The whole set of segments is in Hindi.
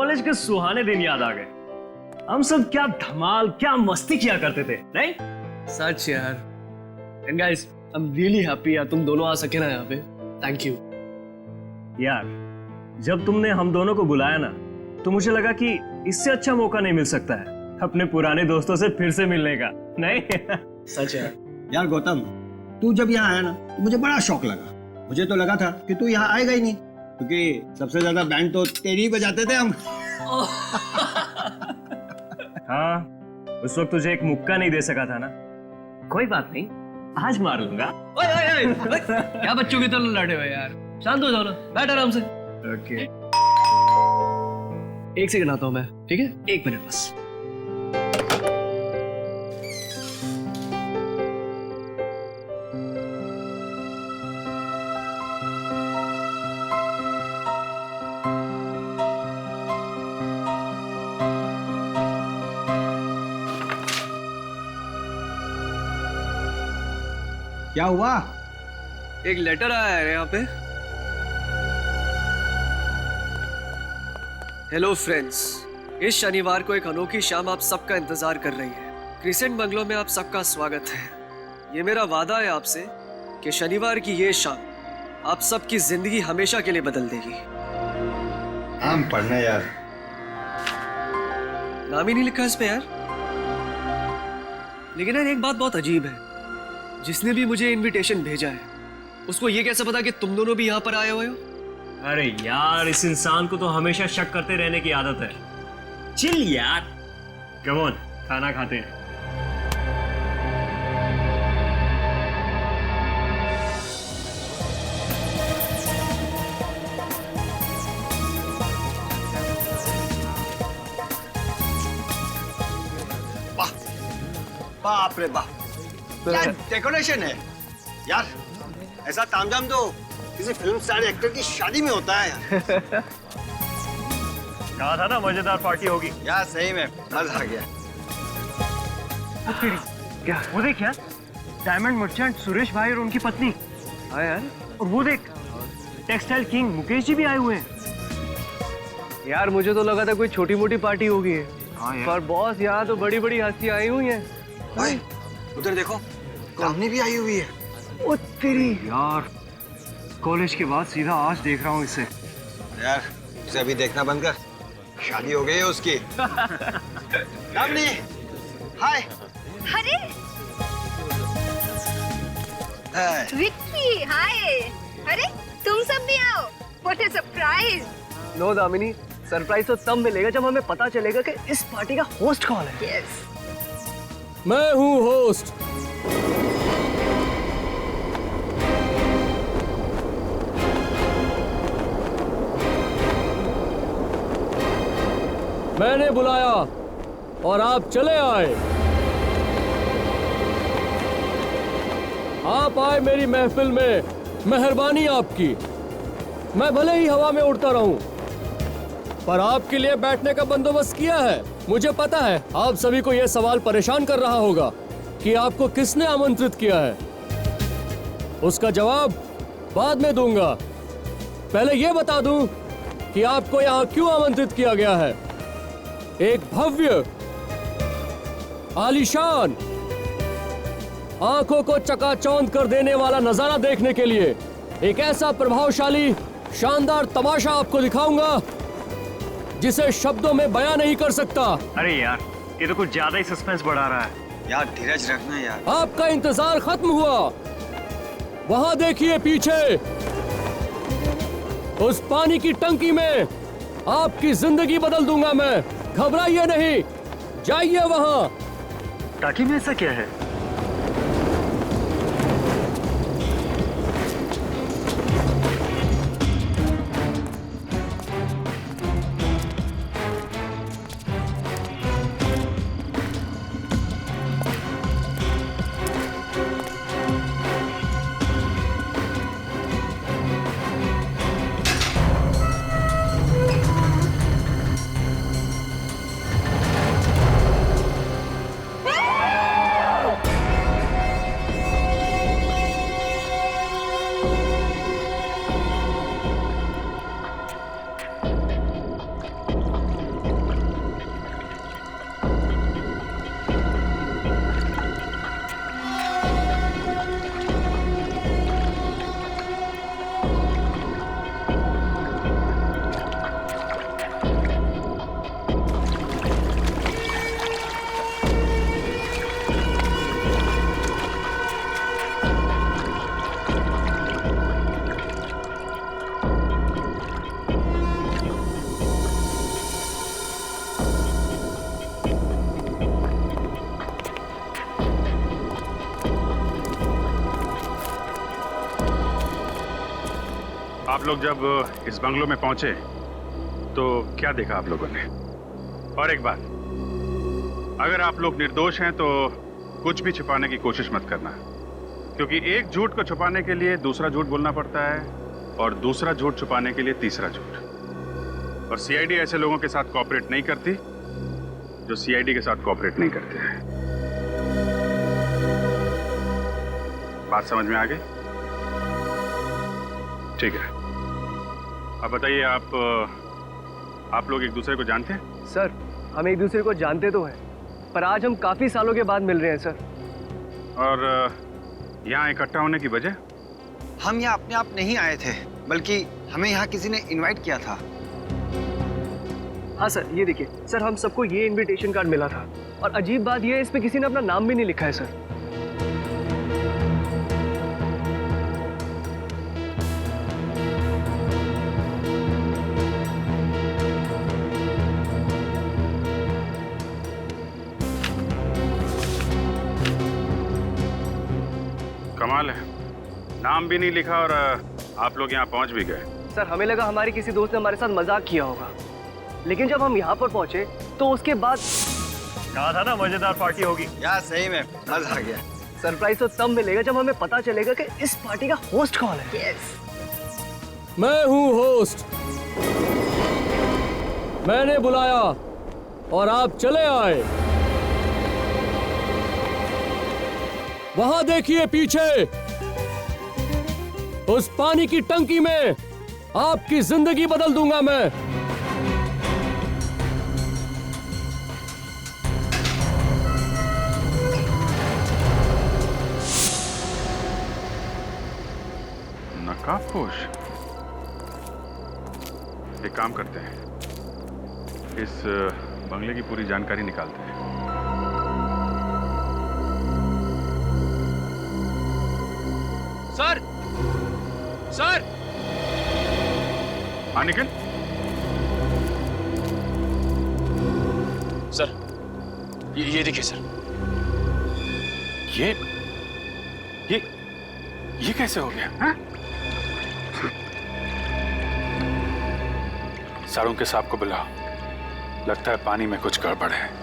कॉलेज के सुहाने दिन याद आ गए। हम सब क्या धमाल, क्या मस्ती किया करते थे, नहीं? सच यार। And guys, I am really happy यार तुम दोनों आ सके ना यहाँ पे। थैंक यू यार, जब तुमने हम दोनों को बुलाया ना, तो मुझे लगा कि इससे अच्छा मौका नहीं मिल सकता है अपने पुराने दोस्तों से फिर से मिलने का, नहीं? सच यार। यार गौतम, तू जब यहाँ आया ना तो मुझे बड़ा शौक लगा। मुझे तो लगा था कि तू यहाँ आएगा ही नहीं, क्योंकि सबसे ज्यादा बैंड तो तेरी ही बजाते थे हम। हाँ, उस वक्त तुझे एक मुक्का नहीं दे सका था ना। कोई बात नहीं, आज मार लूंगा। ओए ओए ओए, क्या बच्चों की तरह लड़े हो यार। शांत हो जाओ ना, बैठ आराम से। ओके। एक सेकंड आता हूँ मैं, ठीक है? 1 मिनट बस। क्या हुआ? एक लेटर आया है यहाँ पे। हेलो फ्रेंड्स, इस शनिवार को एक अनोखी शाम आप सबका इंतजार कर रही है। क्रिसेंट बंगलो में आप सबका स्वागत है। ये मेरा वादा है आपसे कि शनिवार की ये शाम आप सबकी जिंदगी हमेशा के लिए बदल देगी। हम पढ़ने यार। नाम ही नहीं लिखा इस पे यार। लेकिन यार एक बात बहुत अजीब है, जिसने भी मुझे इनविटेशन भेजा है उसको ये कैसे पता कि तुम दोनों भी यहाँ पर आए हुए हो? अरे यार, इस इंसान को तो हमेशा शक करते रहने की आदत है। चिल यार। कम ऑन, खाना खाते हैं। वाह, बाप रे बाप, क्या डेकोरेशन है यार। ऐसा तामझाम तो किसी फिल्म स्टार एक्टर की शादी में होता है यार। कहा था ना मजेदार पार्टी होगी। यार सही में मजा आ गया। क्या वो देख यार, डायमंड मर्चेंट सुरेश भाई और उनकी पत्नी। हाँ यार। और वो देख, टेक्सटाइल किंग मुकेश जी भी आए हुए हैं। यार मुझे तो लगा था कोई छोटी मोटी पार्टी होगी है। हाँ यार। पर बॉस, यहाँ तो बड़ी बड़ी हस्तियां आई हुई हैं। भाई उधर देखो, कामनी भी आई हुई है। ओ तेरी यार, कॉलेज के बाद सीधा आज देख रहा हूँ इसे। यार उसे अभी देखना बंद कर, शादी हो गई है उसकी। कामनी, हाय। अरे विक्की, हाय। अरे तुम सब भी आओ, what a surprise. No Damini, surprise तो तब मिलेगा जब हमें पता चलेगा कि इस पार्टी का होस्ट कौन है। यस, मैं हूँ होस्ट। मैंने बुलाया और आप चले आए। आप आए मेरी महफिल में, मेहरबानी आपकी। मैं भले ही हवा में उड़ता रहूं, पर आपके लिए बैठने का बंदोबस्त किया है। मुझे पता है आप सभी को यह सवाल परेशान कर रहा होगा कि आपको किसने आमंत्रित किया है। उसका जवाब बाद में दूंगा। पहले यह बता दूं कि आपको यहाँ क्यों आमंत्रित किया गया है। एक भव्य, आलीशान, आंखों को चकाचौंध कर देने वाला नजारा देखने के लिए एक ऐसा प्रभावशाली, शानदार तमाशा आपको दिखाऊंगा जिसे शब्दों में बयां नहीं कर सकता। अरे यार, ये तो कुछ ज्यादा ही सस्पेंस बढ़ा रहा है। यार धीरज रखना यार। आपका इंतजार खत्म हुआ। वहां देखिए पीछे, उस पानी की टंकी में आपकी जिंदगी बदल दूंगा मैं। घबराइए नहीं, जाइए वहां। टाकी में ऐसा क्या है? आप लोग जब इस बंगलों में पहुंचे तो क्या देखा आप लोगों ने? और एक बात, अगर आप लोग निर्दोष हैं तो कुछ भी छुपाने की कोशिश मत करना, क्योंकि एक झूठ को छुपाने के लिए दूसरा झूठ बोलना पड़ता है और दूसरा झूठ छुपाने के लिए तीसरा झूठ। और सीआईडी ऐसे लोगों के साथ कोऑपरेट नहीं करती जो सीआईडी के साथ कोऑपरेट नहीं करते हैं। बात समझ में आ गई? ठीक है, अब बताइए, आप लोग एक दूसरे को जानते हैं? सर, हम एक दूसरे को जानते तो हैं, पर आज हम काफी सालों के बाद मिल रहे हैं सर। और यहाँ इकट्ठा होने की वजह? हम यहाँ अपने आप नहीं आए थे, बल्कि हमें यहाँ किसी ने इनवाइट किया था। हाँ सर, ये देखिए सर, हम सबको ये इनविटेशन कार्ड मिला था और अजीब बात ये है, इस पे किसी ने अपना नाम भी नहीं लिखा है सर। कमाल है, नाम भी नहीं लिखा और आप लोग यहाँ पहुँच भी गए। सर, हमें लगा हमारे किसी दोस्त ने हमारे साथ मजाक किया होगा, लेकिन जब हम यहाँ पर पहुंचे तो उसके बाद कहा था ना मजेदार पार्टी होगी। यार सही में मजा आ गया। सरप्राइज तो तब मिलेगा जब हमें पता चलेगा कि इस पार्टी का होस्ट कौन है। यस। मैं हूँ होस्ट, मैंने बुलाया और आप चले आए। वहां देखिए पीछे, उस पानी की टंकी में आपकी जिंदगी बदल दूंगा मैं। नकाबपोश। एक काम करते हैं, इस बंगले की पूरी जानकारी निकालते हैं। सर, सर, हाँ निखिल। सर, ये देखिए सर। ये कैसे हो गया? हाँ? साड़ू के साहब को बुलाओ, लगता है पानी में कुछ गड़बड़ है।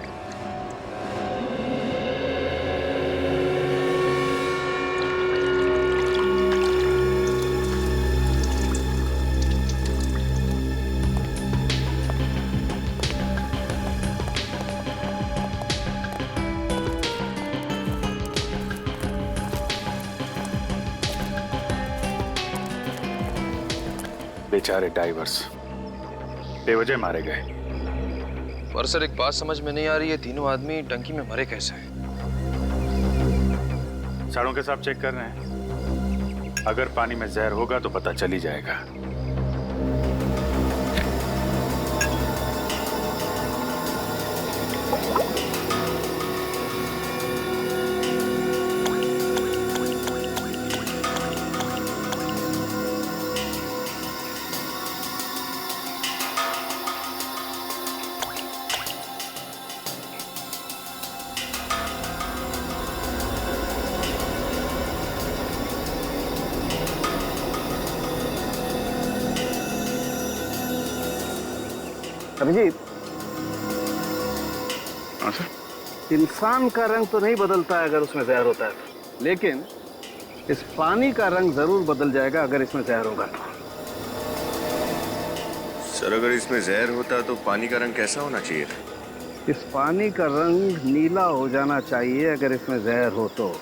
बेचारे डाइवर्स बेवजह मारे गए। पर सर, एक बात समझ में नहीं आ रही है, तीनों आदमी टंकी में मरे कैसे? साड़ों के साथ चेक कर रहे हैं, अगर पानी में जहर होगा तो पता चल ही जाएगा। अभिजीत, हाँ सर। इंसान का रंग तो नहीं बदलता है अगर उसमें जहर होता है, लेकिन इस पानी का रंग जरूर बदल जाएगा अगर इसमें जहर होगा तो। सर, अगर इसमें जहर होता तो पानी का रंग कैसा होना चाहिए था? इस पानी का रंग नीला हो जाना चाहिए अगर इसमें जहर हो तो,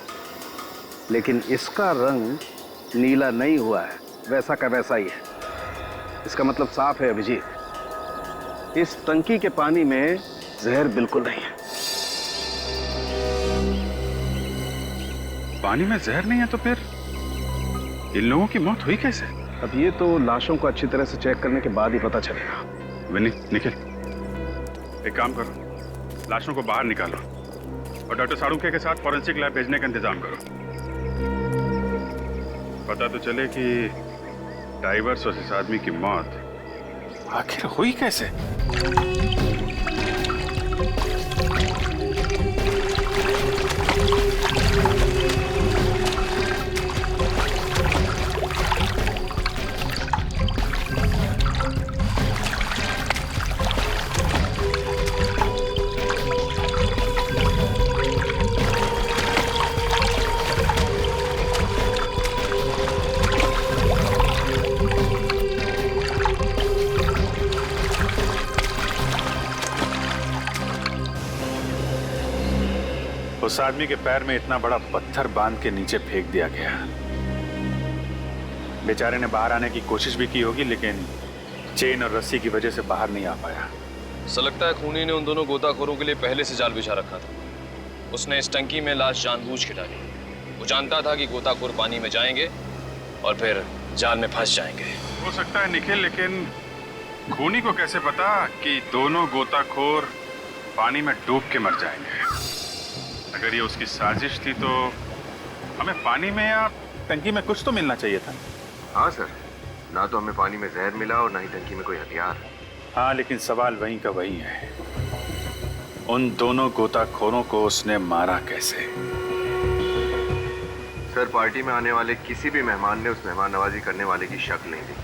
लेकिन इसका रंग नीला नहीं हुआ है, वैसा का वैसा ही है। इसका मतलब साफ है अभिजीत, इस टंकी के पानी में जहर बिल्कुल नहीं है। पानी में जहर नहीं है तो फिर इन लोगों की मौत हुई कैसे? अब ये तो लाशों को अच्छी तरह से चेक करने के बाद ही पता चलेगा। विनी, निखिल, एक काम करो, लाशों को बाहर निकालो और डॉक्टर साड़ूके के साथ फॉरेंसिक लैब भेजने का इंतजाम करो। पता तो चले कि डाइवर्स और इस आदमी की मौत आखिर हुई कैसे। उस आदमी के पैर में इतना बड़ा पत्थर बांध के नीचे फेंक दिया गया। बेचारे ने बाहर आने की कोशिश भी की होगी, लेकिन चेन और रस्सी की वजह से बाहर नहीं आ पाया। ऐसा लगता है खूनी ने उन दोनों गोताखोरों के लिए पहले से जाल बिछा रखा था। उसने इस टंकी में लाश जानबूझ के डाली। वो जानता था कि गोताखोर पानी में जाएंगे और फिर जाल में फंस जाएंगे। हो सकता है निखिल, लेकिन खूनी को कैसे पता कि दोनों गोताखोर पानी में डूब के मर जाएंगे? अगर ये उसकी साजिश थी तो हमें पानी में या टंकी में कुछ तो मिलना चाहिए था। हाँ सर, ना तो हमें पानी में जहर मिला और ना ही टंकी में कोई हथियार। हाँ, लेकिन सवाल वहीं का वही है, उन दोनों गोताखोरों को उसने मारा कैसे? सर, पार्टी में आने वाले किसी भी मेहमान ने उस मेहमान नवाजी करने वाले की शक्ल नहीं दी,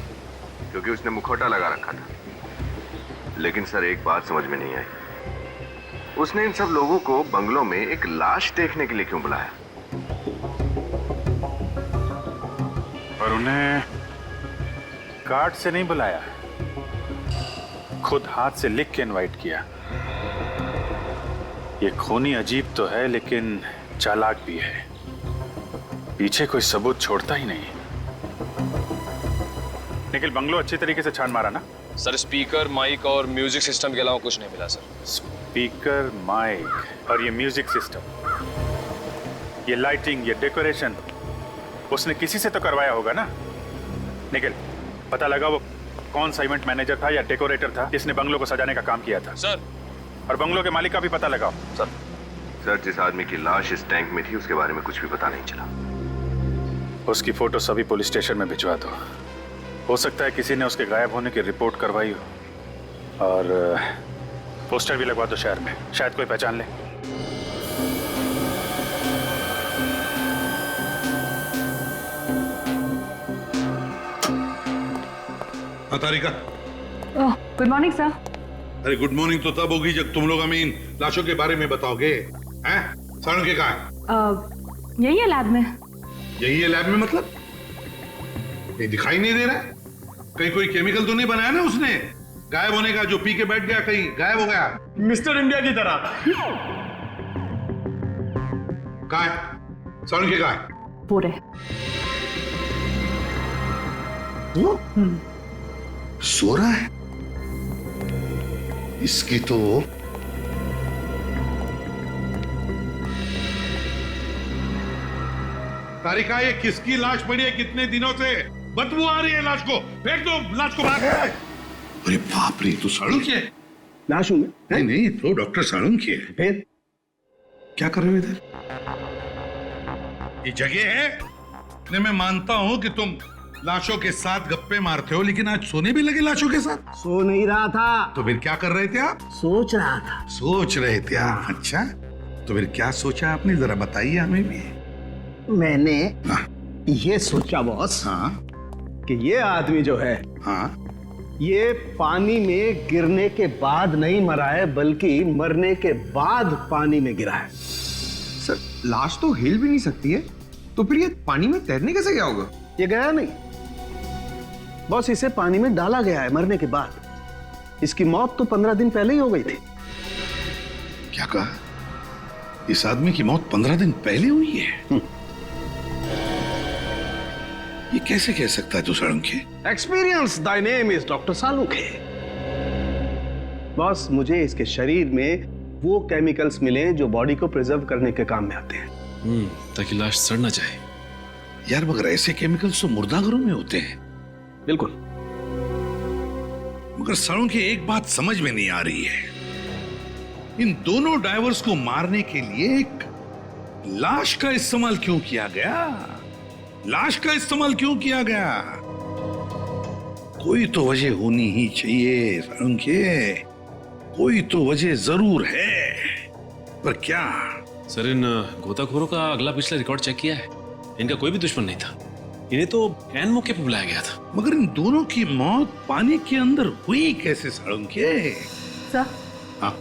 क्योंकि उसने मुखौटा लगा रखा था। लेकिन सर, एक बात समझ में नहीं आई, उसने इन सब लोगों को बंगलों में एक लाश देखने के लिए क्यों बुलाया? और उन्हें कार्ड से नहीं बुलाया, खुद हाथ से लिख के इनवाइट किया। ये खूनी अजीब तो है, लेकिन चालाक भी है। पीछे कोई सबूत छोड़ता ही नहीं। निखिल, बंगलो अच्छी तरीके से छान मारा ना? सर, स्पीकर, माइक और म्यूजिक सिस्टम के अलावा कुछ नहीं मिला सर। स्पीकर, माइक और ये म्यूजिक सिस्टम, ये लाइटिंग, ये डेकोरेशन उसने किसी से तो करवाया होगा ना? निखिल, पता लगा वो कौन सा इवेंट मैनेजर था या डेकोरेटर था जिसने बंगलो को सजाने का काम किया था? सर, और बंगलो के मालिक का भी पता लगाओ। सर, जिस आदमी की लाश इस टैंक में थी उसके बारे में कुछ भी पता नहीं चला। उसकी फोटो सभी पुलिस स्टेशन में भिजवा दो। हो सकता है किसी ने उसके गायब होने की रिपोर्ट करवाई हो। और पोस्टर भी लगवा दो शहर में, शायद कोई पहचान ले। हाँ तारिका। Good morning sir. अरे गुड मॉर्निंग तो तब होगी जब तुम लोग हमें इन लाशों के बारे में बताओगे। हैं? सारण के कहाँ है? यही है लैब में। यही है लैब में? मतलब ये दिखाई नहीं दे रहा है। कहीं कोई केमिकल तो नहीं बनाया ना उसने गायब होने का, जो पी के बैठ गया कहीं गायब हो गया? मिस्टर इंडिया की तरह। कहाँ है सारण के? कहाँ है? पूरे वो सो रहा है। इसकी तो तारिका, ये किसकी लाश पड़ी है? कितने दिनों से बदबू आ रही है लाश को। फेंक दो लाश को बाहर। अरे बाप रे, तो साळुंखे है। लाश हूं मैं? नहीं नहीं, तो डॉक्टर साळुंखे है। फिर क्या कर रहे हो इधर? ये जगह है? नहीं, मैं मानता हूं कि तुम लाशों के साथ गप्पे मारते हो, लेकिन आज सोने भी लगे लाशों के साथ? सो नहीं रहा था, तो फिर क्या कर रहे थे आप? सोच रहा था। सोच रहे थे आप? अच्छा, तो फिर क्या सोचा आपने, जरा बताइए हमें भी। मैंने हाँ ये सोचा बॉस, हाँ कि ये आदमी जो है, हाँ, ये पानी में गिरने के बाद नहीं मरा है, बल्कि मरने के बाद पानी में गिरा है। सर, लाश तो हिल भी नहीं सकती है, तो फिर ये पानी में तैरने कैसे गया होगा? ये गया नहीं बॉस, इसे पानी में डाला गया है मरने के बाद। इसकी मौत तो 15 दिन पहले ही हो गई थी। क्या कहा? इस आदमी की मौत 15 दिन पहले हुई है? ये कैसे कह सकता है तू Salunkhe? Experience Dai name is doctor Salunkhe. Boss, मुझे इसके शरीर में वो केमिकल्स मिले जो बॉडी को प्रिजर्व करने के काम में आते हैं, ताकि लाश सड़ ना जाए। यार, मगर ऐसे केमिकल्स तो मुर्दाघरों में होते हैं। बिल्कुल। मगर साळुंखे, एक बात समझ में नहीं आ रही है, इन दोनों डाइवर्स को मारने के लिए एक लाश का इस्तेमाल क्यों किया गया? लाश का इस्तेमाल क्यों किया गया? कोई तो वजह होनी ही चाहिए साळुंखे, कोई तो वजह जरूर है, पर क्या? सर, इन गोताखोरों का अगला पिछला रिकॉर्ड चेक किया है। इनका कोई भी दुश्मन नहीं था, इन्हें तो ऐन मौके पर बुलाया गया था। मगर इन दोनों की मौत पानी के अंदर हुई कैसे साळुंखे? सर, हाँ,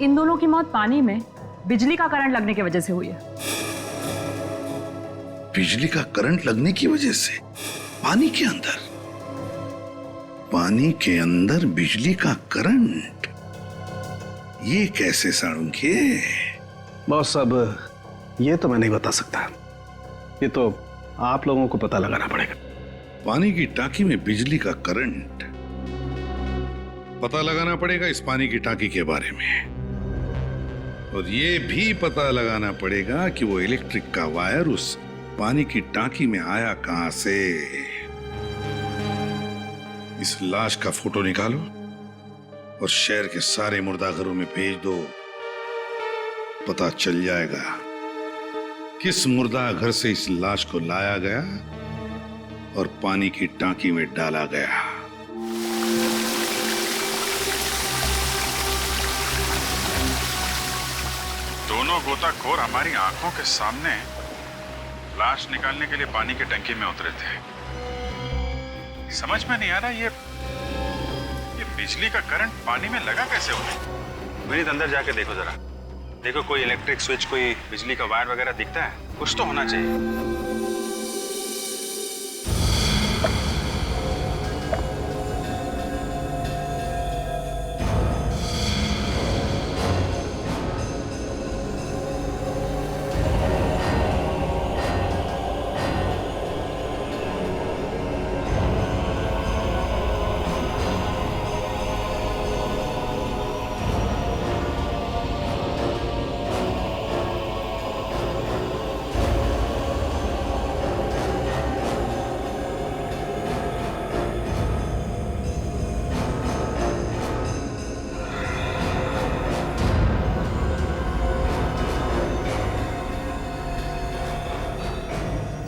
इन दोनों की मौत पानी में बिजली का करंट लगने की वजह से हुई है। बिजली का करंट लगने की वजह से? पानी के अंदर? पानी के अंदर बिजली का करंट? ये कैसे साळुंखे? बॉस, अब ये तो मैं नहीं बता सकता, ये तो आप लोगों को पता लगाना पड़ेगा। पानी की टांकी में बिजली का करंट, पता लगाना पड़ेगा इस पानी की टांकी के बारे में, और ये भी पता लगाना पड़ेगा कि वो इलेक्ट्रिक का वायर उस पानी की टांकी में आया कहां से। इस लाश का फोटो निकालो और शहर के सारे मुर्दाघरों में भेज दो। पता चल जाएगा किस मुर्दाघर से इस लाश को लाया गया और पानी की टांकी में डाला गया। दोनों गोताखोर हमारी आंखों के सामने लाश निकालने के लिए पानी की टंकी में उतरे थे। समझ में नहीं आ रहा ये बिजली का करंट पानी में लगा कैसे हुआ। विनीत अंदर जाके देखो जरा, देखो कोई इलेक्ट्रिक स्विच, कोई बिजली का वायर वगैरह दिखता है? कुछ तो होना चाहिए।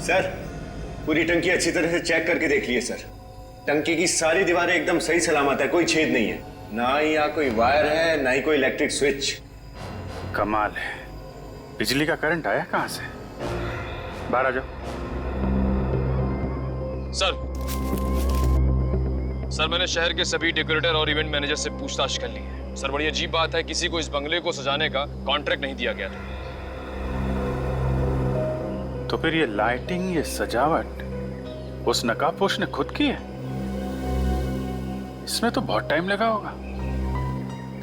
सर, पूरी टंकी अच्छी तरह से चेक करके देख लिए सर। टंकी की सारी दीवारें एकदम सही सलामत है, कोई छेद नहीं है। ना ही यहाँ कोई वायर है, ना ही कोई इलेक्ट्रिक स्विच। कमाल है, बिजली का करंट आया कहां से? बाहर आ जाओ। सर मैंने शहर के सभी डेकोरेटर और इवेंट मैनेजर से पूछताछ कर ली है। सर बड़ी अजीब बात है, किसी को इस बंगले को सजाने का कॉन्ट्रैक्ट नहीं दिया गया था। तो फिर ये लाइटिंग, ये सजावट उस नकाबपोश ने खुद की है? इसमें तो बहुत टाइम लगा होगा।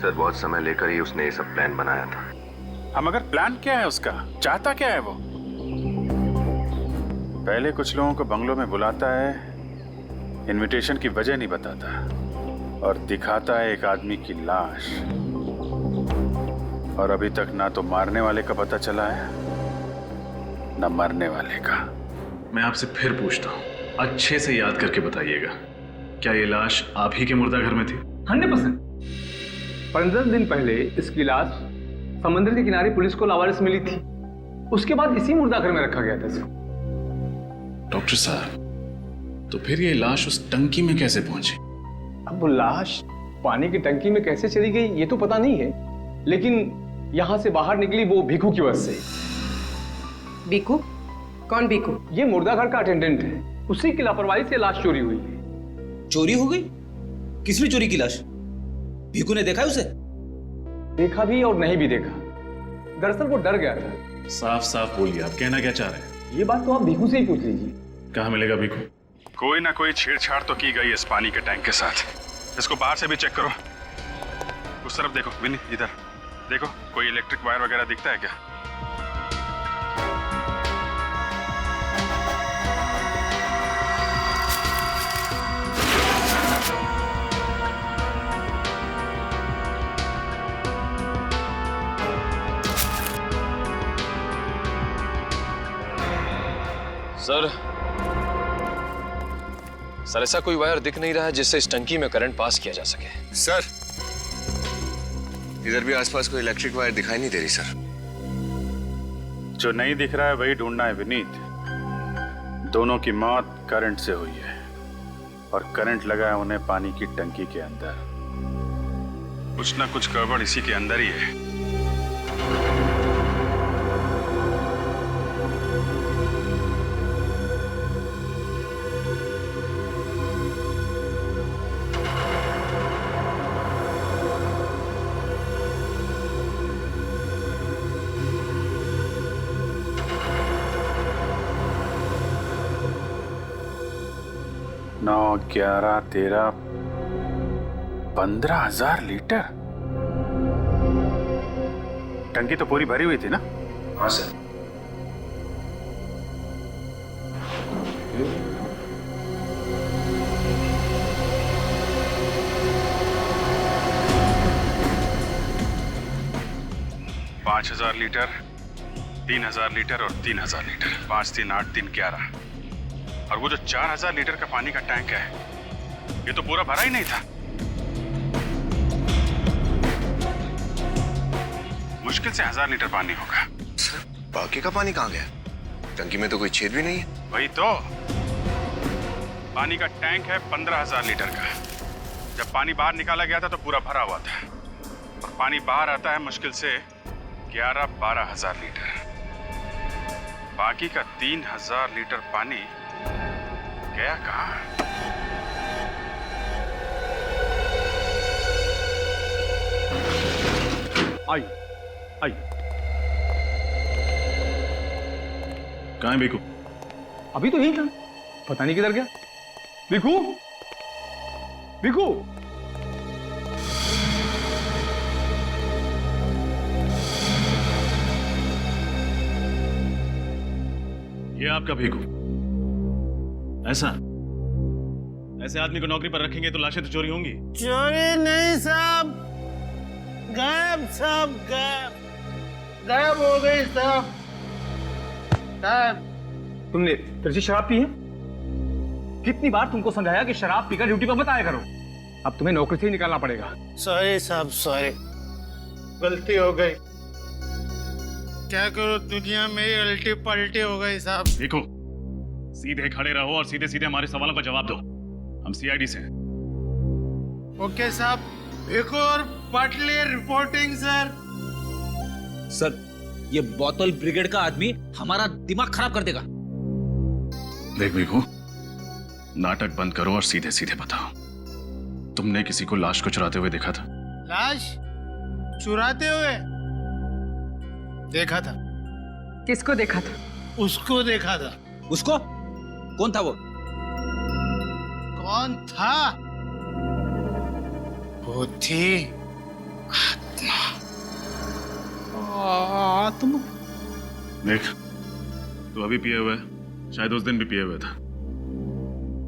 सर बहुत समय लेकर ही उसने ये सब प्लान बनाया था। हम अगर प्लान क्या है उसका, चाहता क्या है वो? पहले कुछ लोगों को बंगलों में बुलाता है, इनविटेशन की वजह नहीं बताता और दिखाता है एक आदमी की लाश। और अभी तक ना तो मारने वाले का पता चला है न मरने वाले का। मैं आपसे फिर पूछता हूँ, अच्छे से याद करके बताइएगा, क्या ये लाश आप ही के मुर्दाघर में थी? 100%। 15 दिन पहले इसकी लाश समुद्र के किनारे पुलिस को लावारिस मिली थी। उसके बाद इसी मुर्दाघर में रखा गया था इसको। डॉक्टर साहब, तो फिर ये लाश उस टंकी में कैसे पहुंची? अब वो लाश पानी की टंकी में कैसे चली गई ये तो पता नहीं है, लेकिन यहां से बाहर निकली वो भीखू की वजह से। भीखू? कौन भीखू? ये मुर्दाघर का अटेंडेंट है, उसी की लापरवाही से लाश चोरी हुई है। चोरी हो गई? किसने चोरी की लाश? भीखू ने देखा है उसे? देखा भी और नहीं भी देखा। दरअसल वो डर गया था। साफ साफ बोलिए, आप कहना क्या चाह रहे हैं? ये बात तो आप भीखू से ही पूछ लीजिए। कहाँ मिलेगा भीखू? कोई ना कोई छेड़छाड़ तो की गई इस पानी के टैंक के साथ। इसको बाहर से भी चेक करो। उस तरफ देखो विनी, इधर देखो, कोई इलेक्ट्रिक वायर वगैरह दिखता है क्या? सर ऐसा कोई वायर दिख नहीं रहा है जिससे इस टंकी में करंट पास किया जा सके। सर इधर भी आसपास कोई इलेक्ट्रिक वायर दिखाई नहीं दे रही सर। जो नहीं दिख रहा है वही ढूंढना है विनीत। दोनों की मौत करंट से हुई है और करंट लगा है उन्हें पानी की टंकी के अंदर। कुछ ना कुछ गड़बड़ इसी के अंदर ही है। नौ 11 13 15,000 लीटर। टंकी तो पूरी भरी हुई थी ना? हाँ सर। 5,000 लीटर, 3,000 लीटर और 3,000 लीटर। 5, 3, 8, 3, 11। और वो जो 4,000 लीटर का पानी का टैंक है, ये तो पूरा भरा ही नहीं था। मुश्किल से 1,000 लीटर पानी होगा। सर, बाकी का पानी कहाँ गया? टंकी में तो कोई छेद भी नहीं है। वही तो, पानी का टैंक है 15,000 लीटर का। जब पानी बाहर निकाला गया था तो पूरा भरा हुआ था, और पानी बाहर आता है मुश्किल से 11-12,000 लीटर। बाकी का 3,000 लीटर पानी गया कहाँ? आई। कहाँ है बीकू? अभी तो यही था, पता नहीं किधर गया। बीकू, बीकू। ये आपका भीखू। ऐसा ऐसे आदमी को नौकरी पर रखेंगे तो लाशें तो चोरी होंगी। चोरी नहीं साहब, गायब साहब, गायब हो गई साहब। तुमने तरसी शराब पी है? कितनी बार तुमको समझाया कि शराब पीकर ड्यूटी पर मत आया करो। अब तुम्हें नौकरी से ही निकालना पड़ेगा। सॉरी साहब, सॉरी, गलती हो गई। क्या करो, दुनिया में उल्टी पलटी हो गई साहब। देखो, सीधे खड़े रहो और सीधे सीधे हमारे सवालों का जवाब दो। हम सीआईडी से हैं। ओके साहब, एक और पटली रिपोर्टिंग सर। सर, ये बोतल ब्रिगेड का आदमी हमारा दिमाग खराब कर देगा। देख भीखू, नाटक बंद करो और सीधे सीधे बताओ, तुमने किसी को लाश को चुराते हुए देखा था? लाश चुराते हुए देखा था। किसको देखा था? उसको देखा था। उसको? कौन था वो? कौन था? वो थी आत्मा। देख, तू अभी पिए हुए, शायद उस दिन भी पिए हुए था,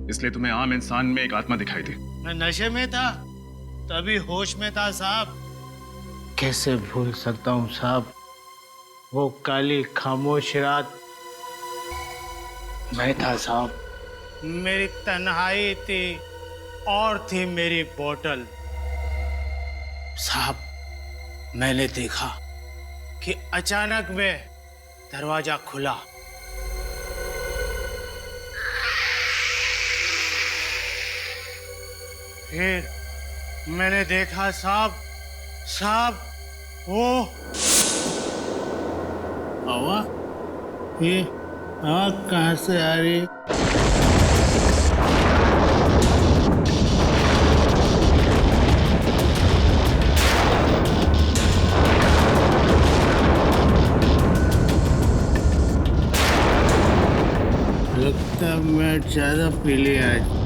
इसलिए तुम्हें आम इंसान में एक आत्मा दिखाई दी। मैं नशे में था, तभी होश में था साहब। कैसे भूल सकता हूँ साहब, वो काली खामोश रात मैं था साहब। मेरी तन्हाई थी और थी मेरी बोतल। साहब, मैंने देखा कि अचानक में दरवाजा खुला। फिर मैंने देखा साहब वो हवा, ये आग कहाँ से आ रही? लगता है मैं ज्यादा पी लिया आज।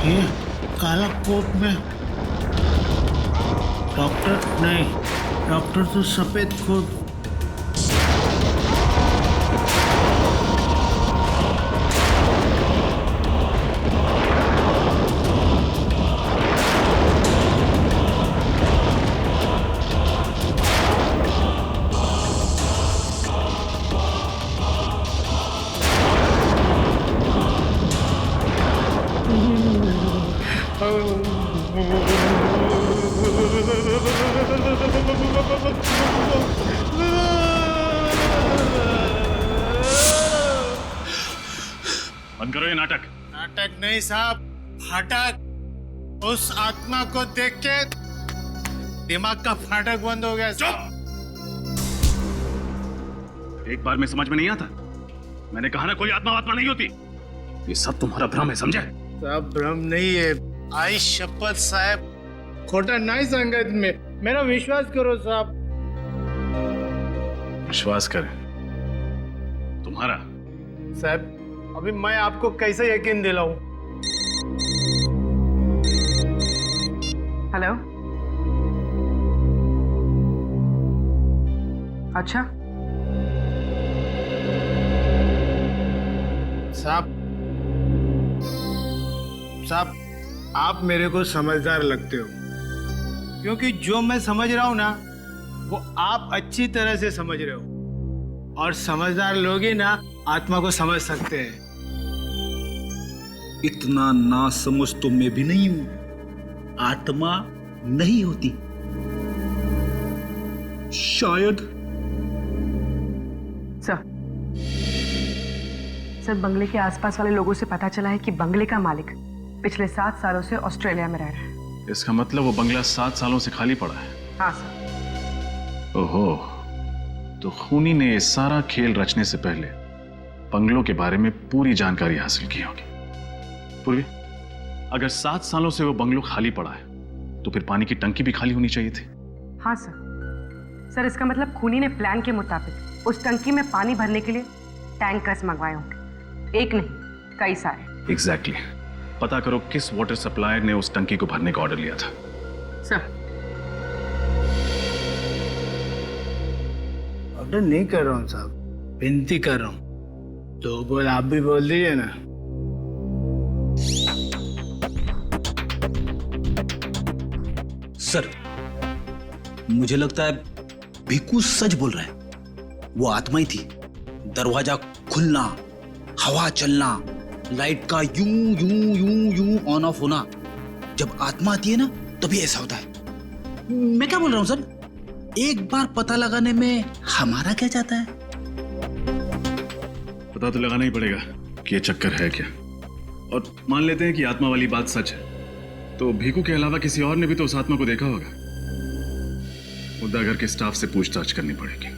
ये काला कोट में डॉक्टर नहीं, डॉक्टर तो सफेद कोट। बंद करो ये नाटक। नाटक नहीं साहब, फाटक। उस आत्मा को देख के दिमाग का फाटक बंद हो गया। चुप! एक बार में समझ में नहीं आता? मैंने कहा ना, कोई आत्मा वात्मा नहीं होती। ये सब तुम्हारा भ्रम है, समझे? साहब भ्रम नहीं है, आई शपथ साहब, खोटा नहीं संगत में, मेरा विश्वास करो साहब। विश्वास करें तुम्हारा? साहब अभी मैं आपको कैसे यकीन दिलाऊं? हेलो, अच्छा साहब आप मेरे को समझदार लगते हो, क्योंकि जो मैं समझ रहा हूं ना वो आप अच्छी तरह से समझ रहे हो, और समझदार लोग ही ना आत्मा को समझ सकते हैं। इतना ना समझ तो मैं भी नहीं हूं, आत्मा नहीं होती शायद। सर बंगले के आसपास वाले लोगों से पता चला है कि बंगले का मालिक पिछले 7 सालों से ऑस्ट्रेलिया में रह रहा है। इसका मतलब वो बंगला 7 सालों से खाली पड़ा है? हाँ सर। ओहो, तो खूनी ने ये सारा खेल रचने से पहले बंगलों के बारे में पूरी जानकारी हासिल की होगी। पूर्वी, अगर 7 सालों से वो बंगलो खाली पड़ा है तो फिर पानी की टंकी भी खाली होनी चाहिए थी। हाँ सर, इसका मतलब खूनी ने प्लान के मुताबिक उस टंकी में पानी भरने के लिए टैंकर्स मंगवाए होंगे, एक नहीं कई सारे। एग्जैक्टली। पता करो किस वाटर सप्लायर ने उस टंकी को भरने का ऑर्डर लिया था। सर ऑर्डर नहीं कर रहा हूँ साहब, विनती कर रहा हूँ, तो बोल आप भी बोल दीजिए ना। सर मुझे लगता है भिक्कू सच बोल रहा है, वो आत्मा ही थी। दरवाजा खुलना, हवा चलना, लाइट का यूं यूं यूं यूं ऑन ऑफ होना, जब आत्मा आती है ना तभी ऐसा होता है। मैं क्या बोल रहा हूं सर, एक बार पता लगाने में हमारा क्या जाता है? पता तो लगाना ही पड़ेगा कि ये चक्कर है क्या, और मान लेते हैं कि आत्मा वाली बात सच है, तो भीकू के अलावा किसी और ने भी तो उस आत्मा को देखा होगा। मुद्दा घर के स्टाफ से पूछताछ करनी पड़ेगी।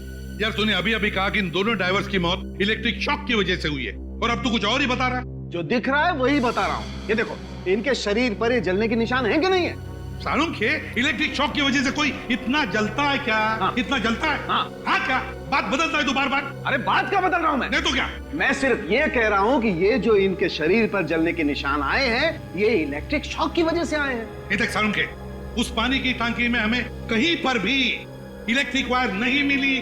यार तूने अभी अभी कहा कि इन दोनों ड्राइवर्स की मौत इलेक्ट्रिक शॉक की वजह से हुई है, और अब तू कुछ और ही बता रहा है। जो दिख रहा है वही बता रहा हूँ। ये देखो, इनके शरीर पर ये जलने के निशान हैं कि नहीं है? सालूम खे, इलेक्ट्रिक शॉक की वजह से कोई इतना जलता है क्या? हाँ। इतना जलता है? हाँ क्या बात बदलता है तू बार बार? अरे बात क्या बदल रहा हूँ मैं? नहीं तो क्या? मैं सिर्फ ये कह रहा हूँ कि ये जो इनके शरीर पर जलने के निशान आए हैं, ये इलेक्ट्रिक शॉक की वजह से आए हैं। देख सालूम खे, उस पानी की टांकी में हमें कहीं पर भी इलेक्ट्रिक वायर नहीं मिली।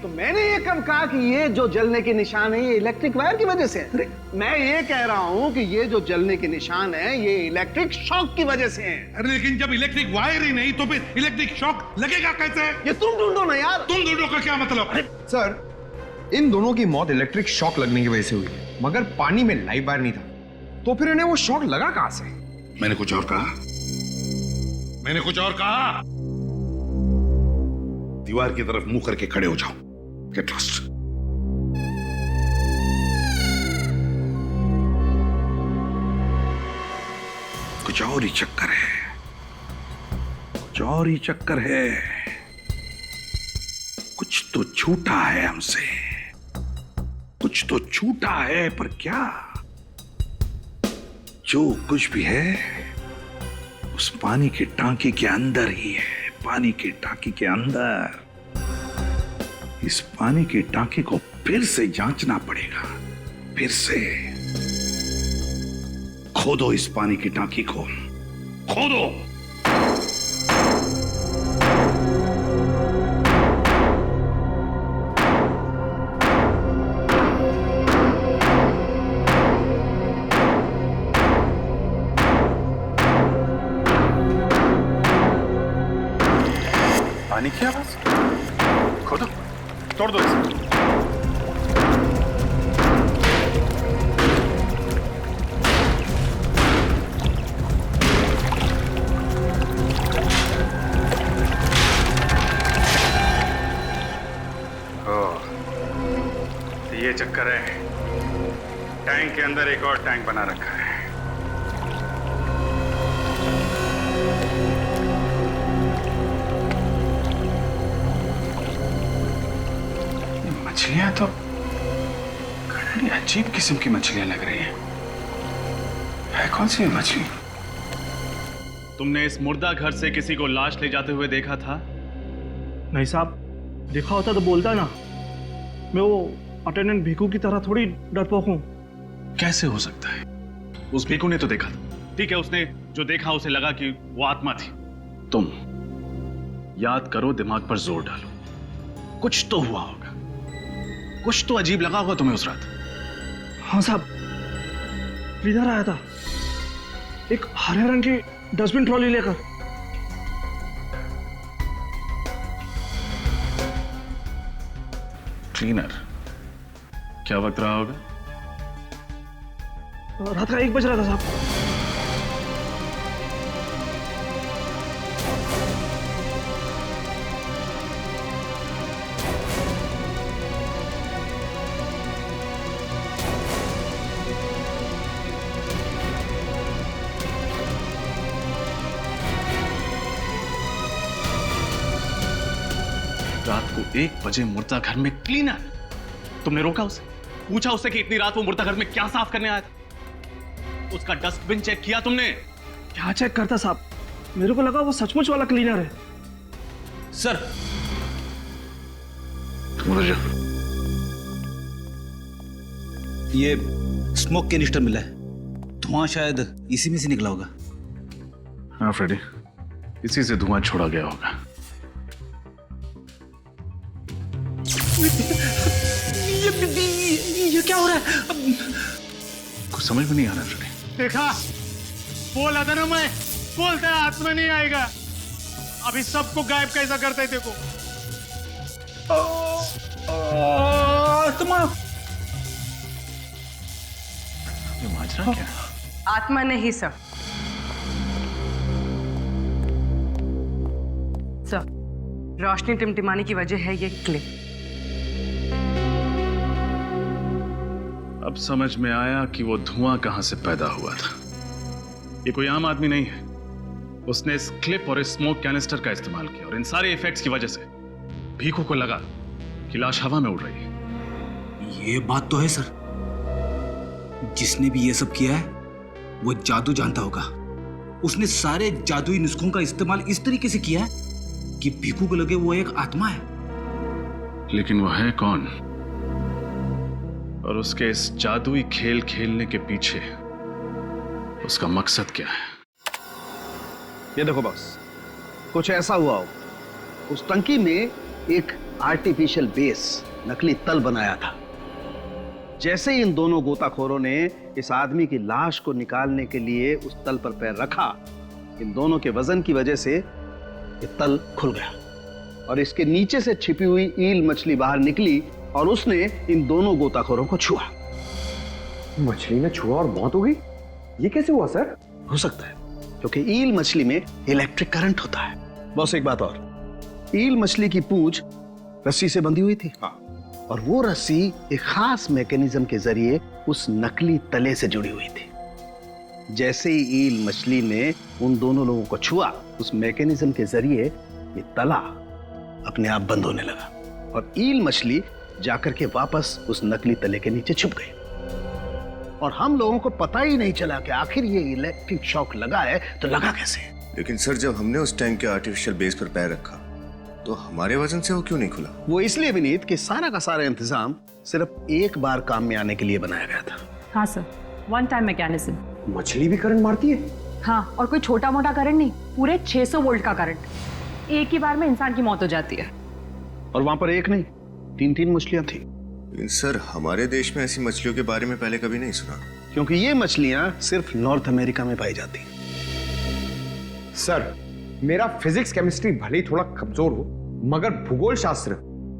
तो मैंने ये कब कहा कि ये जो जलने के निशान है ये इलेक्ट्रिक वायर की वजह से है? मैं ये कह रहा हूँ कि ये जो जलने के निशान है ये इलेक्ट्रिक शॉक की वजह से है। अरे लेकिन जब इलेक्ट्रिक वायर ही नहीं तो फिर इलेक्ट्रिक शॉक लगेगा कैसे? ये तुम ढूंढो ना यार। तुम ढूंढो का क्या मतलब? अरे सर, इन दोनों की मौत इलेक्ट्रिक शॉक लगने की वजह से हुई है, मगर पानी में लाइव वायर नहीं था, तो फिर इन्हें वो शॉक लगा कहां से? मैंने कुछ और कहा। दीवार की तरफ मुंह करके खड़े हो जाओ। Get lost. कुछ और ही चक्कर है, कुछ तो छूटा है हमसे, कुछ तो छूटा है, पर क्या? जो कुछ भी है उस पानी की टांकी के अंदर ही है। पानी की टांकी के अंदर। इस पानी की टांकी को फिर से जांचना पड़ेगा, फिर से। खोदो इस पानी की टांकी को, खोदो। पानी की आवाज? खोदो, तोड़ दो इसे। ये चक्कर है, टैंक के अंदर एक और टैंक बना रखा है। मछलियां तो बड़ी अजीब किस्म की मछलियां लग रही हैं। कौन सी मछली? तुमने इस मुर्दा घर से किसी को लाश ले जाते हुए देखा था? नहीं साहब, देखा होता तो बोलता ना। मैं वो अटेंडेंट भीखू की तरह थोड़ी डरपोक हूं। कैसे हो सकता है? उस भीखू ने तो देखा था। ठीक है, उसने जो देखा उसे लगा कि वो आत्मा थी। तुम याद करो, दिमाग पर जोर डालो। कुछ तो हुआ होगा, कुछ तो अजीब लगा होगा तुम्हें उस रात। हाँ साहब, इधर आया था एक हरे रंग की डस्टबिन ट्रॉली लेकर। क्लीनर? क्या वक्त रहा होगा? रात का 1 बज रहा था साहब। रात को 1 बजे मुर्दा घर में क्लीनर? तुमने रोका उसे? पूछा उससे कि इतनी रात वो मुर्दा घर में क्या साफ करने आया था? उसका डस्टबिन चेक किया तुमने? क्या चेक करता साहब, मेरे को लगा वो सचमुच वाला क्लीनर है। सर, ये स्मोक कैनिस्टर मिला है, धुआं शायद इसी में से निकला होगा। हाँ फ्रेडी, इसी से धुआं छोड़ा गया होगा। ये क्या हो रहा है? कुछ समझ में नहीं आ रहा फ्रेडी। देखा, बोला था ना मैं, बोलता है हाथ में नहीं आएगा। अभी सबको गायब कैसा करते देखो। ये माजरा क्या? आत्मा नहीं सर। सर, रोशनी टिमटिमाने की वजह है ये क्लिप। अब समझ में आया कि वो धुआं कहां से पैदा हुआ था। ये कोई आम आदमी नहीं है। उसने इस क्लिप और इस स्मोक कैनिस्टर का इस्तेमाल किया और इन सारे इफेक्ट्स की वजह से भीखू को लगा कि लाश हवा में उड़ रही है। ये बात तो है सर, जिसने भी ये सब किया है वो जादू जानता होगा। उसने सारे जादुई नुस्खों का इस्तेमाल इस तरीके से किया है कि भीखू को लगे वो एक आत्मा है। लेकिन वो है कौन? और उसके इस जादुई खेल खेलने के पीछे उसका मकसद क्या है? ये देखो बॉस, कुछ ऐसा हुआ हो। उस टंकी में एक आर्टिफिशियल बेस, नकली तल बनाया था। जैसे ही इन दोनों गोताखोरों ने इस आदमी की लाश को निकालने के लिए उस तल पर पैर रखा, इन दोनों के वजन की वजह से ये तल खुल गया और इसके नीचे से छिपी हुई ईल मछली बाहर निकली और उसने इन दोनों गोताखोरों को छुआ। मछली ने छुआ और मौत हो गई? ये कैसे हुआ सर? हो सकता है क्योंकि ईल मछली में इलेक्ट्रिक करंट होता है। बस एक बात और, ईल मछली की पूंछ रस्सी से बंधी हुई थी। हाँ। और वो रस्सी एक खास मैकेनिज्म के जरिए उस नकली तले से जुड़ी हुई थी। जैसे ही ईल मछली ने उन दोनों लोगों को छुआ, उस मैकेनिज्म के जरिए ये तला अपने आप बंद होने लगा और ईल मछली जाकर के वापस उस नकली तले के नीचे छुप गई और हम लोगों को पता ही नहीं चला कि आखिर ये इलेक्ट्रिक शॉक लगा है तो लगा कैसे। लेकिन सर, जब हमने उस टैंक के आर्टिफिशियल बेस पर पैर रखा तो हमारे वजन से वो क्यों नहीं खुला? वो इसलिए विनीत कि सारा का सारा इंतजाम सिर्फ एक बार काम में आने के लिए बनाया गया था। हाँ सर, वन टाइम मैकेनिज्म। मछली भी करंट मारती है? हाँ, और कोई छोटा मोटा करंट नहीं, पूरे 600 वोल्ट का करंट। एक ही बार में इंसान की मौत हो जाती है। और वहां पर एक नहीं, 3-3 मछलियां थी। लेकिन सर, हमारे देश में ऐसी मछलियों के बारे में पहले कभी नहीं सुना। क्योंकि ये मछलियां सिर्फ नॉर्थ अमेरिका में पाई जाती। सर, मेरा फिजिक्स केमिस्ट्री भले ही थोड़ा कमजोर हो, मगर भूगोल शास्त्र,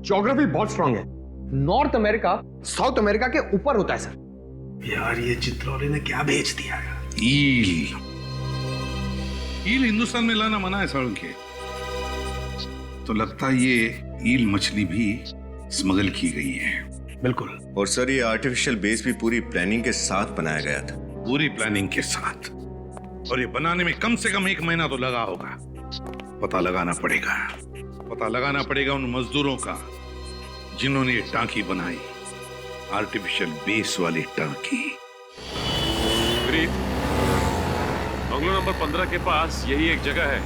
ज्योग्राफी बहुत स्ट्रांग है। नॉर्थ अमेरिका साउथ अमेरिका के ऊपर होता है सर। यार, ये चित्रौली ने क्या भेज दिया? ईल हिंदुस्तान में लाना मना है साड़ू के, तो लगता है ये ईल मछली भी स्मगल की गई है। बिल्कुल। और सर, ये आर्टिफिशियल बेस भी पूरी प्लानिंग के साथ बनाया गया था। पूरी प्लानिंग के साथ, और ये बनाने में कम से कम 1 महीना तो लगा होगा। पता लगाना पड़ेगा उन मजदूरों का जिन्होंने ये टांकी बनाई, आर्टिफिशियल बेस वाली टांकी। बंगलो नंबर 15 के पास यही एक जगह है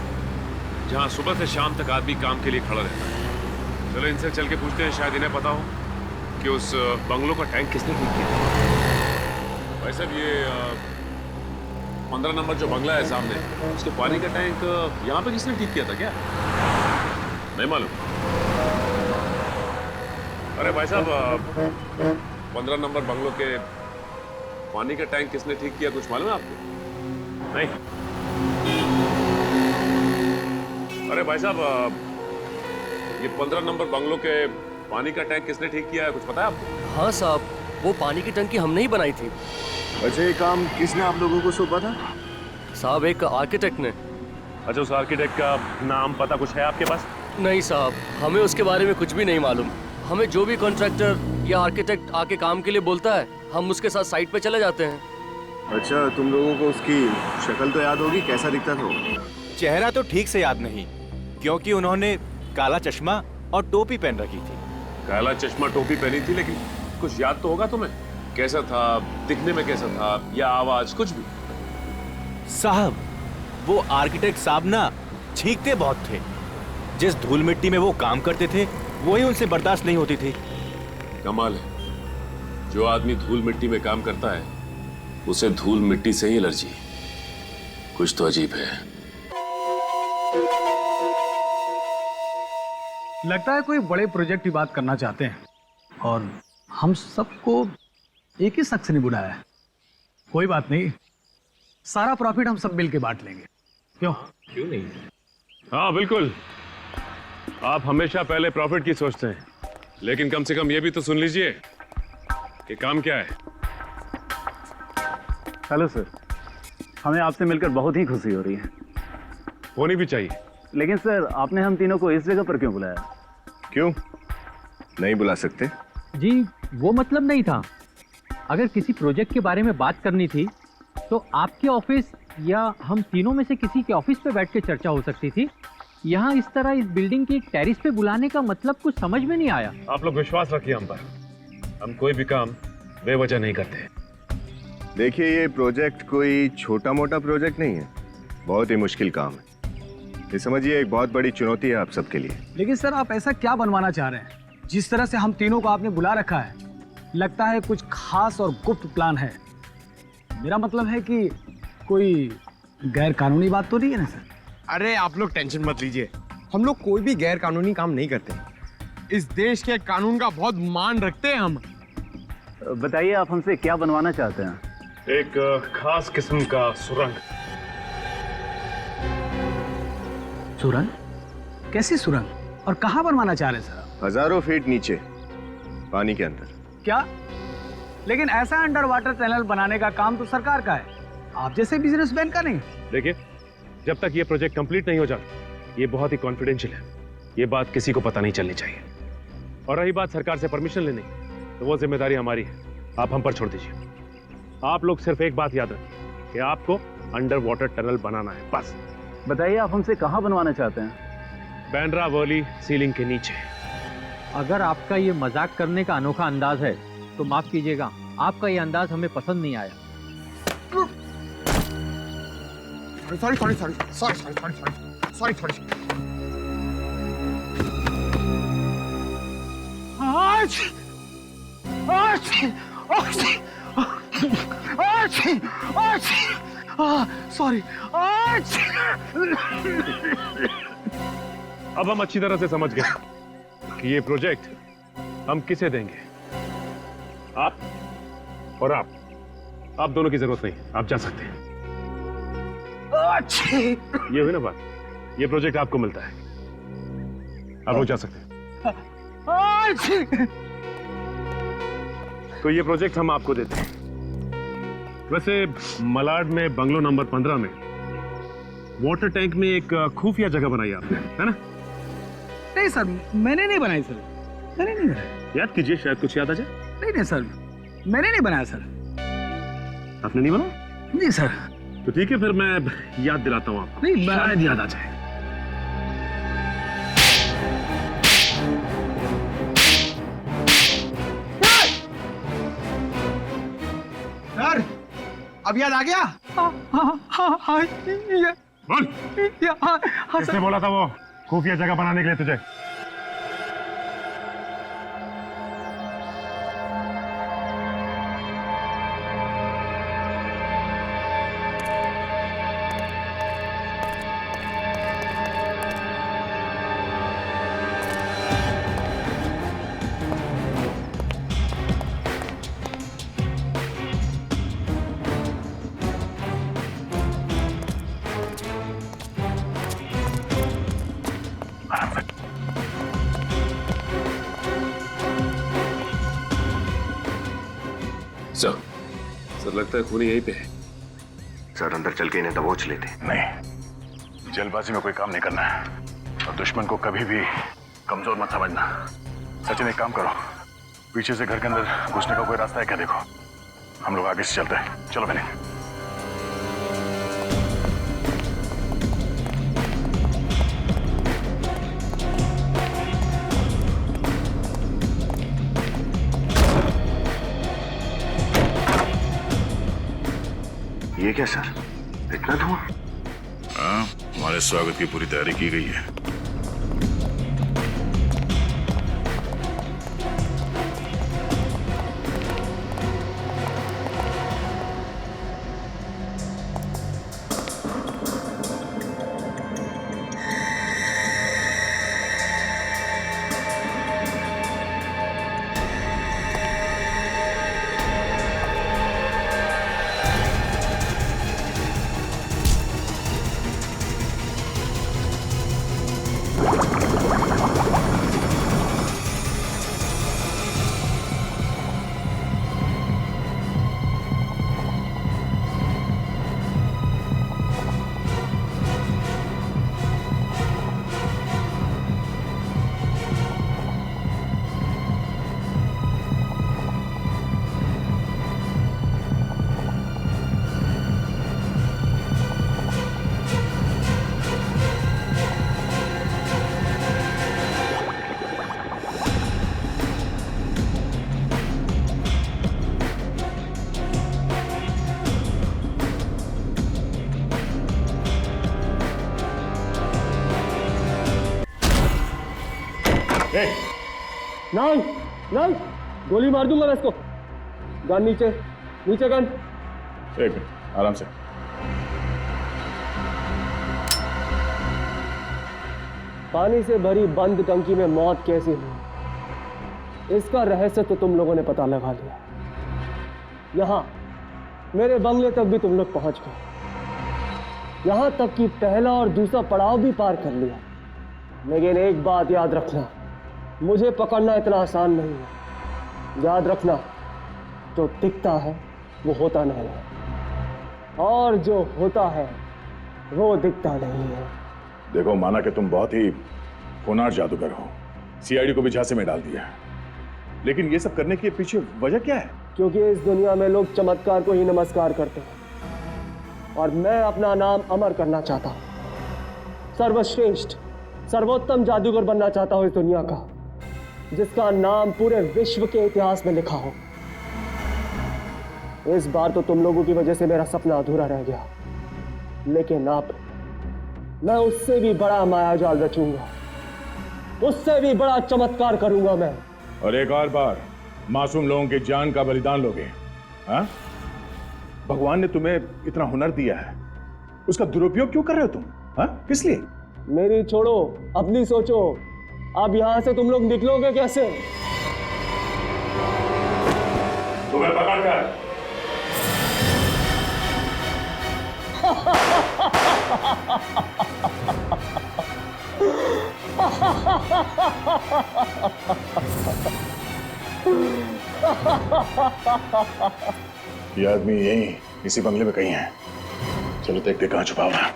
जहां सुबह से शाम तक आदमी काम के लिए खड़ा रहता है। चलो इनसे चल के पूछते हैं, शायद इन्हें पता हो कि उस बंगलो का टैंक किसने ठीक किया। भाई साहब, ये 15 नंबर जो बंगला है सामने, उसके पानी का टैंक यहाँ पे किसने ठीक किया था क्या? नहीं मालूम। अरे भाई साहब, 15 नंबर बंगलो के पानी का टैंक किसने ठीक किया, कुछ मालूम है आपको? नहीं। अरे भाई साहब, ये 15 नंबर बंगलो के पानी का टैंक किसने ठीक किया है, कुछ पता है आपको? हाँ साहब, वो पानी की टंकी हमने ही बनाई थी। अच्छा, ये काम किसने आप लोगों को सौंपा था? साहब, एक आर्किटेक्ट ने। अच्छा, उस आर्किटेक्ट का नाम पता कुछ है आपके पास? नहीं साहब, हमें उसके बारे में कुछ भी नहीं मालूम। हमें जो भी कॉन्ट्रैक्टर या आर्किटेक्ट आके काम के लिए बोलता है, हम उसके साथ साइट पे चले जाते हैं। अच्छा, तुम लोगों को उसकी शक्ल तो याद होगी, कैसा दिखता था वो? चेहरा तो ठीक से याद नहीं, क्योंकि उन्होंने काला चश्मा और टोपी पहन रखी थी। काला चश्मा टोपी पहनी थी, लेकिन कुछ याद तो होगा तुम्हें? कैसा था, दिखने में कैसा था, या आवाज, कुछ भी? साहब, वो आर्किटेक्ट साहब ना छींकते बहुत थे। जिस धूल मिट्टी में वो काम करते थे, वही उनसे बर्दाश्त नहीं होती थी। कमाल है, जो आदमी धूल मिट्टी में काम करता है उसे धूल मिट्टी से ही एलर्जी। कुछ तो अजीब है। लगता है कोई बड़े प्रोजेक्ट की बात करना चाहते हैं और हम सबको एक ही शख्स ने बुलाया है। कोई बात नहीं, सारा प्रॉफिट हम सब मिल के बांट लेंगे। क्यों नहीं? हाँ बिल्कुल, आप हमेशा पहले प्रॉफिट की सोचते हैं, लेकिन कम से कम ये भी तो सुन लीजिए कि काम क्या है। हेलो सर, हमें आपसे मिलकर बहुत ही खुशी हो रही है। होनी भी चाहिए। लेकिन सर, आपने हम तीनों को इस जगह पर क्यों बुलाया? क्यों नहीं बुला सकते? जी, वो मतलब नहीं था। अगर किसी प्रोजेक्ट के बारे में बात करनी थी तो आपके ऑफिस या हम तीनों में से किसी के ऑफिस पे बैठ के चर्चा हो सकती थी। यहाँ इस तरह इस बिल्डिंग के टेरिस पे बुलाने का मतलब कुछ समझ में नहीं आया। आप लोग विश्वास रखिए हम पर, हम कोई भी काम बेवजह नहीं करते। देखिए, ये प्रोजेक्ट कोई छोटा मोटा प्रोजेक्ट नहीं है, बहुत ही मुश्किल काम है। ये समझिए एक बहुत बड़ी चुनौती है आप सबके लिए। लेकिन सर, आप ऐसा क्या बनवाना चाह रहे हैं? जिस तरह से हम तीनों को आपने बुला रखा है, लगता है कुछ खास और गुप्त प्लान है। मेरा मतलब है कि कोई गैर कानूनी बात तो नहीं है ना सर? अरे आप लोग टेंशन मत लीजिए, हम लोग कोई भी गैर कानूनी काम नहीं करते। इस देश के कानून का बहुत मान रखते हैं हम। बताइए, आप हमसे क्या बनवाना चाहते हैं? एक खास किस्म का सुरंग। सुरंग? कैसी सुरंग और कहाँ बनवाना चाह रहे हैं सर? हजारों फीट नीचे पानी के अंदर। क्या? लेकिन ऐसा अंडर वाटर टनल बनाने का काम तो सरकार का है, आप जैसे बिजनेसमैन का नहीं। देखिए, जब तक ये प्रोजेक्ट कंप्लीट नहीं हो जाता, ये बहुत ही कॉन्फिडेंशियल है, ये बात किसी को पता नहीं चलनी चाहिए। और रही बात सरकार से परमिशन लेने की, तो वो जिम्मेदारी हमारी है, आप हम पर छोड़ दीजिए। आप लोग सिर्फ एक बात याद रखिए कि आपको अंडर वाटर टनल बनाना है, बस। बताइए, आप हमसे कहाँ बनवाना चाहते हैं? बैंड्रा वैली सीलिंग के नीचे। अगर आपका ये मजाक करने का अनोखा अंदाज है तो माफ कीजिएगा, आपका ये अंदाज हमें पसंद नहीं आया। Sorry sorry sorry sorry sorry sorry sorry sorry. अब हम अच्छी तरह से समझ गए कि ये प्रोजेक्ट हम किसे देंगे। आप और आप दोनों की जरूरत नहीं, आप जा सकते हैं। ये हुई ना बात, ये प्रोजेक्ट आपको मिलता है, आप लोग जा सकते हैं। तो ये प्रोजेक्ट हम आपको देते हैं। वैसे मलाड में बंगलो नंबर 15 में वाटर टैंक में एक खुफिया जगह बनाई आपने, है ना? नहीं सर, मैंने नहीं बनाई सर, मैंने नहीं बनाया। याद कीजिए, शायद कुछ याद आ जाए। नहीं सर, मैंने नहीं बनाया सर। आपने नहीं बनाया? नहीं सर। तो ठीक है, फिर मैं याद दिलाता हूँ आपको। नहीं, शायद याद आ जाए। सर, अब याद आ गया? बोल, किसने बोला था वो खुफिया जगह बनाने के लिए तुझे? सर लगता है खूनी यहीं पे है। सर अंदर चल के इन्हें दबोच लेते। नहीं, जल्दबाजी में कोई काम नहीं करना है और दुश्मन को कभी भी कमजोर मत समझना। सचिन एक काम करो, पीछे से घर के अंदर घुसने का कोई रास्ता है क्या देखो, हम लोग आगे से चलते हैं। चलो बने। ये क्या सर, इतना धुआं? हाँ, हमारे स्वागत की पूरी तैयारी की गई है। नहीं नहीं, गोली मार दूंगा मैं इसको। गन नीचे, नीचे गन। एक मिनट, आराम से। पानी से भरी बंद टंकी में मौत कैसे हुई, इसका रहस्य तो तुम लोगों ने पता लगा लिया। यहां मेरे बंगले तक भी तुम लोग पहुंच गए, यहां तक कि पहला और दूसरा पड़ाव भी पार कर लिया। लेकिन एक बात याद रखना, मुझे पकड़ना इतना आसान नहीं है। याद रखना, जो दिखता है वो होता नहीं है, और जो होता है वो दिखता नहीं है। देखो, माना कि तुम बहुत ही होनहार जादूगर हो, सीआईडी को भी झांसे में डाल दिया, लेकिन ये सब करने के पीछे वजह क्या है? क्योंकि इस दुनिया में लोग चमत्कार को ही नमस्कार करते हैं, और मैं अपना नाम अमर करना चाहता हूं। सर्वश्रेष्ठ, सर्वोत्तम जादूगर बनना चाहता हूं इस दुनिया का, जिसका नाम पूरे विश्व के इतिहास में लिखा हो। इस बार तो तुम लोगों की वजह से मेरा सपना अधूरा रह गया, लेकिन अब मैं उससे भी बड़ा मायाजाल रचूंगा, उससे भी बड़ा चमत्कार करूंगा मैं। और एक और बार मासूम लोगों की जान का बलिदान लोगे? हाँ? भगवान ने तुम्हें इतना हुनर दिया है, उसका दुरुपयोग क्यों कर रहे हो तुम? हाँ? किस लिए? मेरी छोड़ो, अपनी सोचो। अब यहां से तुम लोग निकलोगे कैसे? तुम्हें पकड़कर ये आदमी यहीं इसी बंगले में कहीं है। चलो देखते कहां छुपा हुआ है।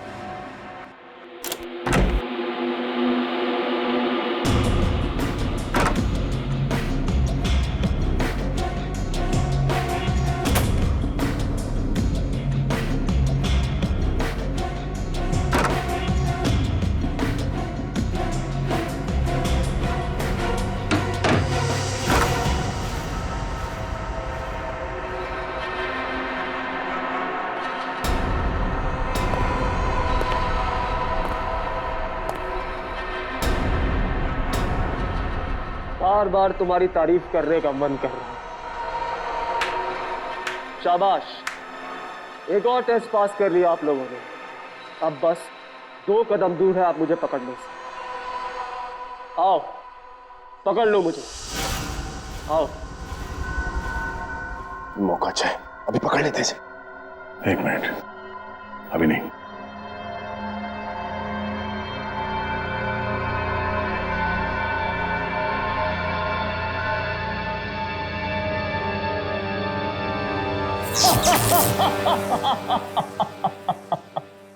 बार बार तुम्हारी तारीफ करने का मन कर रहा है। शाबाश, एक और टेस्ट पास कर लिया आप लोगों ने। अब बस 2 कदम दूर है आप मुझे पकड़ने से। आओ, पकड़ लो मुझे, आओ। मौका अच्छा है, अभी पकड़ लेते हैं। 1 मिनट, अभी नहीं।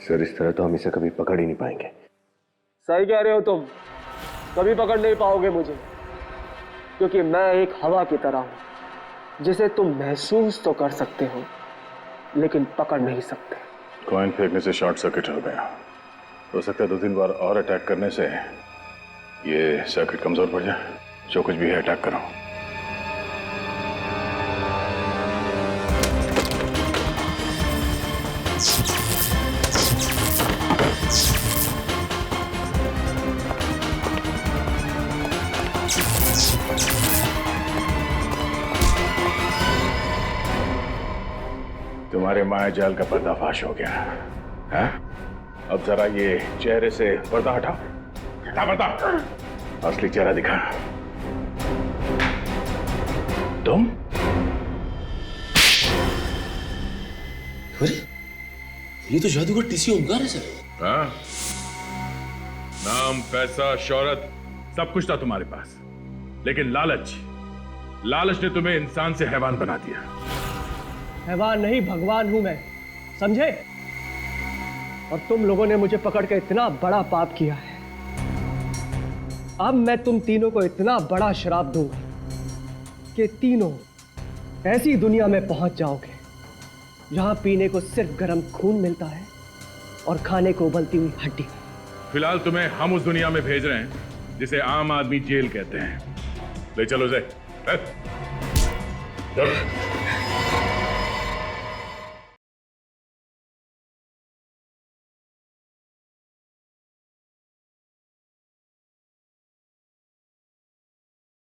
सर, इस तरह तो हम इसे कभी पकड़ ही नहीं पाएंगे। सही कह रहे हो तुम, कभी पकड़ नहीं पाओगे मुझे, क्योंकि मैं एक हवा की तरह हूं जिसे तुम महसूस तो कर सकते हो लेकिन पकड़ नहीं सकते। कॉइन फेंकने से शॉर्ट सर्किट हो गया। हो सकता है 2-3 बार और अटैक करने से ये सर्किट कमजोर पड़ जाए। जो कुछ भी है अटैक करो। तुम्हारे माया जाल का पर्दाफाश हो गया है? अब जरा ये चेहरे से पर्दा हटाओ। हटा पर्दा, असली चेहरा दिखा। तुम? अरे, ये तो जादूगर टीसी ओमकार है सर। हाँ? नाम, पैसा, शौहरत सब कुछ था तुम्हारे पास, लेकिन लालच ने तुम्हें इंसान से हैवान बना दिया। हैवान नहीं, भगवान हूं मैं, समझे? और तुम लोगों ने मुझे पकड़ के इतना बड़ा पाप किया है। अब मैं तुम तीनों को इतना बड़ा श्राप दूंगा कि तीनों ऐसी दुनिया में पहुंच जाओगे जहां पीने को सिर्फ गर्म खून मिलता है और खाने को उबलती हुई हड्डी। फिलहाल तुम्हें हम उस दुनिया में भेज रहे हैं जिसे आम आदमी जेल कहते हैं। ले चलो जय।